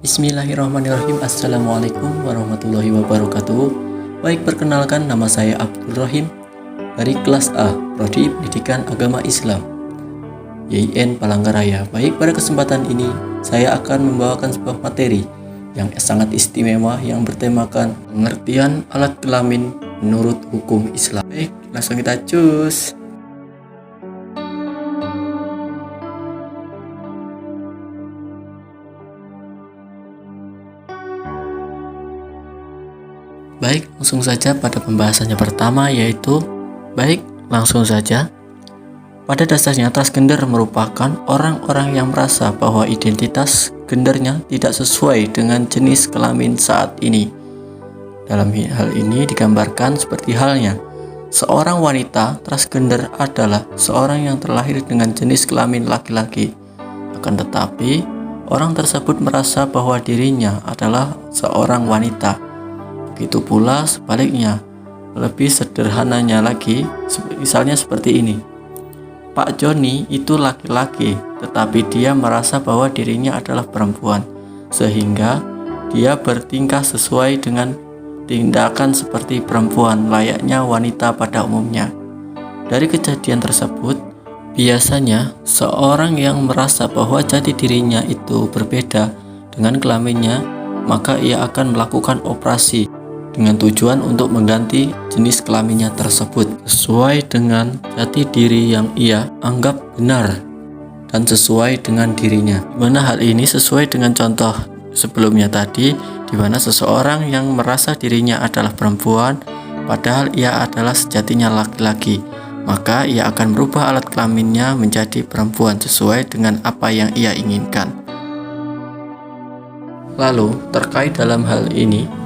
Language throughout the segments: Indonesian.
Bismillahirrahmanirrahim. Assalamualaikum warahmatullahi wabarakatuh. Baik, perkenalkan, nama saya Abdul Rahim dari kelas A, Prodi Pendidikan Agama Islam, YIN Palangkaraya. Baik, pada kesempatan ini saya akan membawakan sebuah materi yang sangat istimewa yang bertemakan pengertian alat kelamin menurut hukum Islam. Baik, langsung kita cus. Baik, langsung saja pada pembahasannya pertama, yaitu langsung saja. Pada dasarnya, transgender merupakan orang-orang yang merasa bahwa identitas gendernya tidak sesuai dengan jenis kelamin saat ini. Dalam hal ini digambarkan seperti halnya seorang wanita transgender adalah seorang yang terlahir dengan jenis kelamin laki-laki. Akan tetapi, orang tersebut merasa bahwa dirinya adalah seorang wanita. Begitu pula sebaliknya. Lebih sederhananya lagi, misalnya seperti ini. Pak Joni itu laki-laki, tetapi dia merasa bahwa dirinya adalah perempuan, sehingga dia bertingkah sesuai dengan tindakan seperti perempuan, layaknya wanita pada umumnya. Dari kejadian tersebut, biasanya seorang yang merasa bahwa jati dirinya itu berbeda dengan kelaminnya, maka ia akan melakukan operasi dengan tujuan untuk mengganti jenis kelaminnya tersebut sesuai dengan jati diri yang ia anggap benar dan sesuai dengan dirinya. Dimana hal ini sesuai dengan contoh sebelumnya tadi, dimana seseorang yang merasa dirinya adalah perempuan padahal ia adalah sejatinya laki-laki, maka ia akan merubah alat kelaminnya menjadi perempuan sesuai dengan apa yang ia inginkan. Lalu terkait dalam hal ini,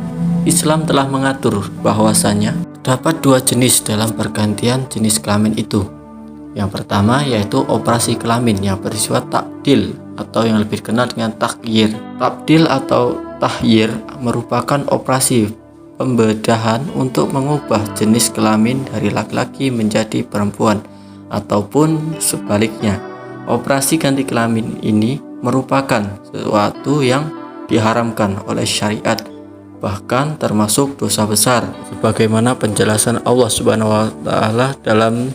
Islam telah mengatur bahwasanya terdapat dua jenis dalam pergantian jenis kelamin itu. Yang pertama yaitu operasi kelamin yang bersifat takdil atau yang lebih dikenal dengan takhyir. Takdil atau tahyir merupakan operasi pembedahan untuk mengubah jenis kelamin dari laki-laki menjadi perempuan ataupun sebaliknya. Operasi ganti kelamin ini merupakan sesuatu yang diharamkan oleh syariat, bahkan termasuk dosa besar, sebagaimana penjelasan Allah Subhanahu wa taala dalam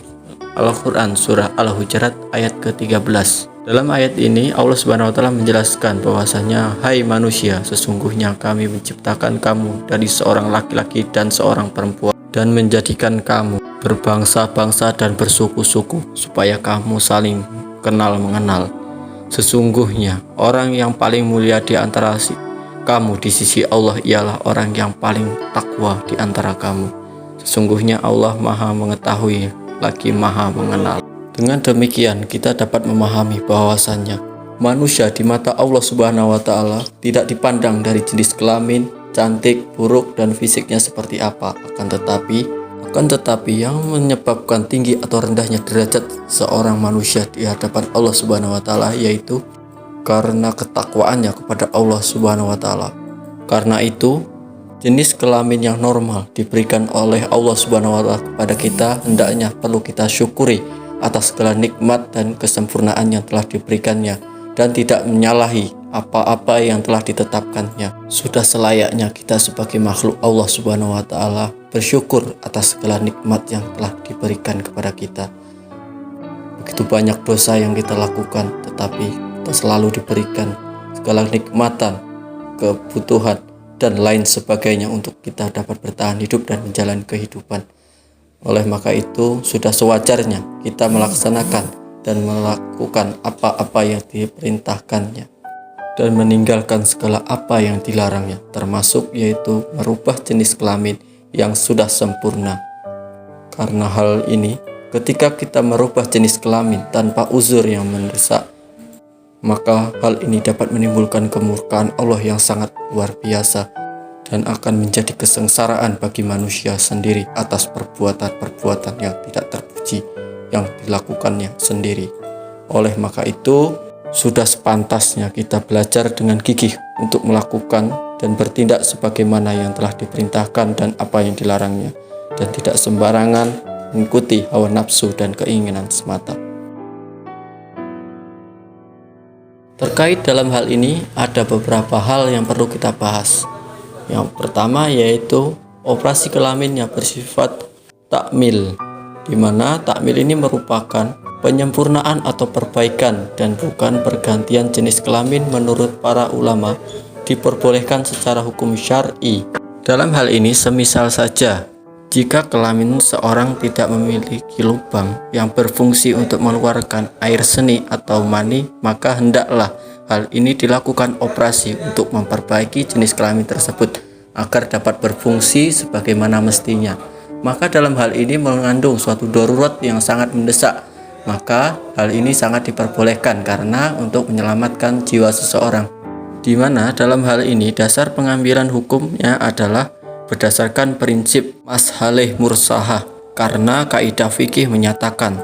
Al-Qur'an surah Al-Hujurat ayat ke-13. Dalam ayat ini Allah Subhanahu wa taala menjelaskan bahwasanya, hai manusia, sesungguhnya kami menciptakan kamu dari seorang laki-laki dan seorang perempuan dan menjadikan kamu berbangsa-bangsa dan bersuku-suku supaya kamu saling kenal mengenal. Sesungguhnya orang yang paling mulia di antara kamu di sisi Allah ialah orang yang paling takwa di antara kamu. Sesungguhnya Allah Maha Mengetahui lagi Maha Mengenal. Dengan demikian kita dapat memahami bahwasannya manusia di mata Allah Subhanahu wa taala tidak dipandang dari jenis kelamin, cantik, buruk, dan fisiknya seperti apa. Akan tetapi yang menyebabkan tinggi atau rendahnya derajat seorang manusia di hadapan Allah Subhanahu wa taala yaitu karena ketakwaannya kepada Allah Subhanahu wa taala. Karena itu, jenis kelamin yang normal diberikan oleh Allah Subhanahu wa taala kepada kita hendaknya perlu kita syukuri atas segala nikmat dan kesempurnaan yang telah diberikannya dan tidak menyalahi apa-apa yang telah ditetapkannya. Sudah selayaknya kita sebagai makhluk Allah Subhanahu wa taala bersyukur atas segala nikmat yang telah diberikan kepada kita. Begitu banyak dosa yang kita lakukan, tetapi kita selalu diberikan segala nikmatan, kebutuhan, dan lain sebagainya untuk kita dapat bertahan hidup dan menjalani kehidupan. Oleh maka itu, sudah sewajarnya kita melaksanakan dan melakukan apa-apa yang diperintahkannya dan meninggalkan segala apa yang dilarangnya, termasuk yaitu merubah jenis kelamin yang sudah sempurna. Karena hal ini, ketika kita merubah jenis kelamin tanpa uzur yang mendesak, maka hal ini dapat menimbulkan kemurkaan Allah yang sangat luar biasa dan akan menjadi kesengsaraan bagi manusia sendiri atas perbuatan-perbuatan yang tidak terpuji yang dilakukannya sendiri. Oleh maka itu, sudah sepantasnya kita belajar dengan gigih untuk melakukan dan bertindak sebagaimana yang telah diperintahkan dan apa yang dilarangnya, dan tidak sembarangan mengikuti hawa nafsu dan keinginan semata. Terkait dalam hal ini ada beberapa hal yang perlu kita bahas. Yang pertama yaitu operasi kelamin yang bersifat takmil, di mana takmil ini merupakan penyempurnaan atau perbaikan dan bukan pergantian jenis kelamin. Menurut para ulama diperbolehkan secara hukum syar'i. Dalam hal ini semisal saja jika kelamin seorang tidak memiliki lubang yang berfungsi untuk mengeluarkan air seni atau mani, maka hendaklah hal ini dilakukan operasi untuk memperbaiki jenis kelamin tersebut agar dapat berfungsi sebagaimana mestinya. Maka dalam hal ini mengandung suatu darurat yang sangat mendesak, maka hal ini sangat diperbolehkan karena untuk menyelamatkan jiwa seseorang. Di mana dalam hal ini dasar pengambilan hukumnya adalah berdasarkan prinsip mashaleh mursahah, karena kaidah fikih menyatakan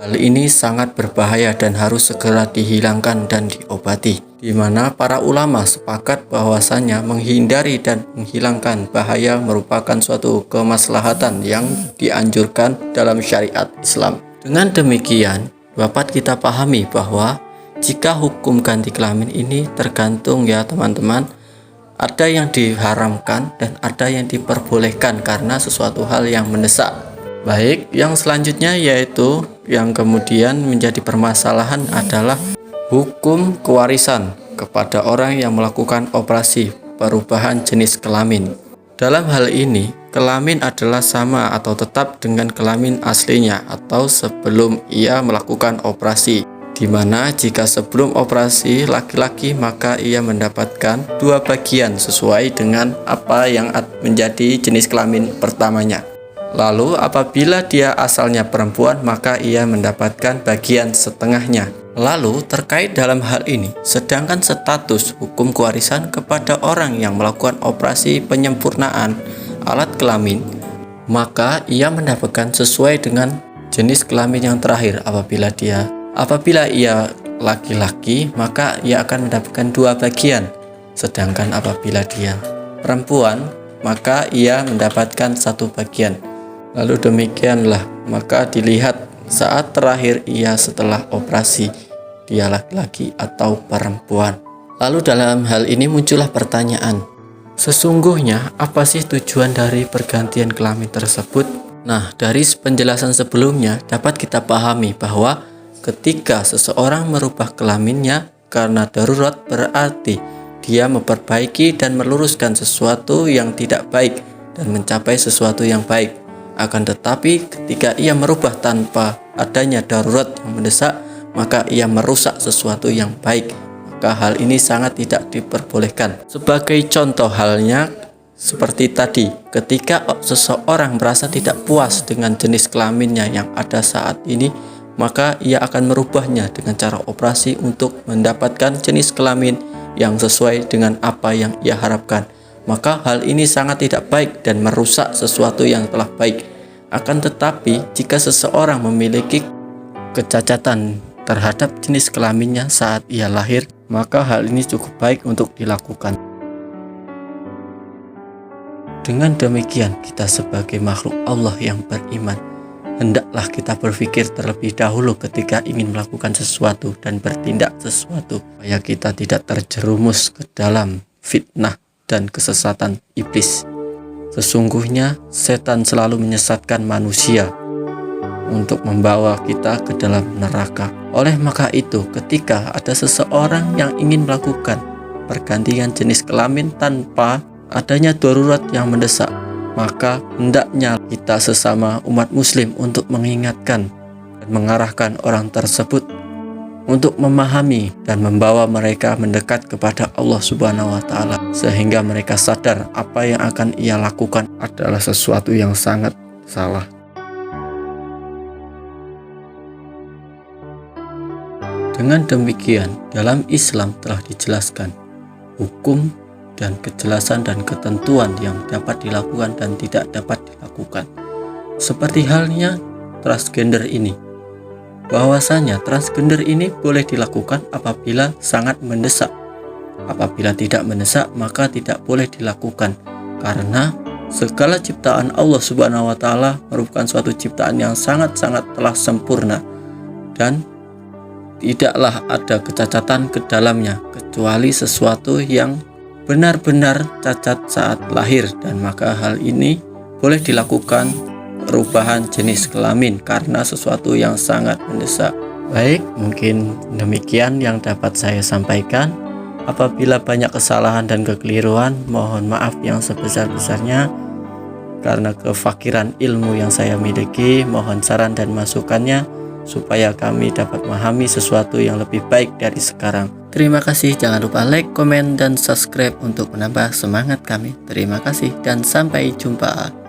hal ini sangat berbahaya dan harus segera dihilangkan dan diobati. Di mana para ulama sepakat bahwasanya menghindari dan menghilangkan bahaya merupakan suatu kemaslahatan yang dianjurkan dalam syariat Islam. Dengan demikian dapat kita pahami bahwa jika hukum ganti kelamin ini tergantung ya teman-teman, ada yang diharamkan dan ada yang diperbolehkan karena sesuatu hal yang mendesak. Baik, yang selanjutnya yaitu yang kemudian menjadi permasalahan adalah hukum kewarisan kepada orang yang melakukan operasi perubahan jenis kelamin. Dalam hal ini, kelamin adalah sama atau tetap dengan kelamin aslinya atau sebelum ia melakukan operasi. Di mana jika sebelum operasi laki-laki maka ia mendapatkan 2 bagian sesuai dengan apa yang menjadi jenis kelamin pertamanya. Lalu apabila dia asalnya perempuan maka ia mendapatkan bagian setengahnya. Lalu terkait dalam hal ini, sedangkan status hukum kewarisan kepada orang yang melakukan operasi penyempurnaan alat kelamin, maka ia mendapatkan sesuai dengan jenis kelamin yang terakhir. Apabila ia laki-laki maka ia akan mendapatkan 2 bagian, sedangkan apabila dia perempuan maka ia mendapatkan 1 bagian. Lalu demikianlah, maka dilihat saat terakhir ia setelah operasi, dia laki-laki atau perempuan. Lalu dalam hal ini muncullah pertanyaan, sesungguhnya apa sih tujuan dari pergantian kelamin tersebut? Nah, dari penjelasan sebelumnya dapat kita pahami bahwa ketika seseorang merubah kelaminnya karena darurat, berarti dia memperbaiki dan meluruskan sesuatu yang tidak baik dan mencapai sesuatu yang baik. Akan tetapi ketika ia merubah tanpa adanya darurat yang mendesak, maka ia merusak sesuatu yang baik. Maka hal ini sangat tidak diperbolehkan. Sebagai contoh halnya seperti tadi, ketika seseorang merasa tidak puas dengan jenis kelaminnya yang ada saat ini, maka ia akan merubahnya dengan cara operasi untuk mendapatkan jenis kelamin yang sesuai dengan apa yang ia harapkan. Maka hal ini sangat tidak baik dan merusak sesuatu yang telah baik. Akan tetapi jika seseorang memiliki kecacatan terhadap jenis kelaminnya saat ia lahir, maka hal ini cukup baik untuk dilakukan. Dengan demikian, kita sebagai makhluk Allah yang beriman, hendaklah kita berpikir terlebih dahulu ketika ingin melakukan sesuatu dan bertindak sesuatu, supaya kita tidak terjerumus ke dalam fitnah dan kesesatan iblis. Sesungguhnya setan selalu menyesatkan manusia untuk membawa kita ke dalam neraka. Oleh maka itu, ketika ada seseorang yang ingin melakukan pergantian jenis kelamin tanpa adanya darurat yang mendesak, maka hendaknya kita sesama umat muslim untuk mengingatkan dan mengarahkan orang tersebut untuk memahami dan membawa mereka mendekat kepada Allah Subhanahu wa Ta'ala, sehingga mereka sadar apa yang akan ia lakukan adalah sesuatu yang sangat salah. Dengan demikian, dalam Islam telah dijelaskan hukum dan kejelasan dan ketentuan yang dapat dilakukan dan tidak dapat dilakukan. Seperti halnya transgender ini, bahwasanya transgender ini boleh dilakukan apabila sangat mendesak. Apabila tidak mendesak, maka tidak boleh dilakukan, karena segala ciptaan Allah Subhanahu wa Ta'ala merupakan suatu ciptaan yang sangat-sangat telah sempurna dan tidaklah ada kecacatan ke dalamnya, kecuali sesuatu yang benar-benar cacat saat lahir, dan maka hal ini boleh dilakukan perubahan jenis kelamin karena sesuatu yang sangat mendesak. Baik, mungkin demikian yang dapat saya sampaikan. Apabila banyak kesalahan dan kekeliruan, mohon maaf yang sebesar-besarnya. Karena kefakiran ilmu yang saya miliki, mohon saran dan masukannya supaya kami dapat memahami sesuatu yang lebih baik dari sekarang. Terima kasih, jangan lupa like, komen, dan subscribe untuk menambah semangat kami. Terima kasih dan sampai jumpa.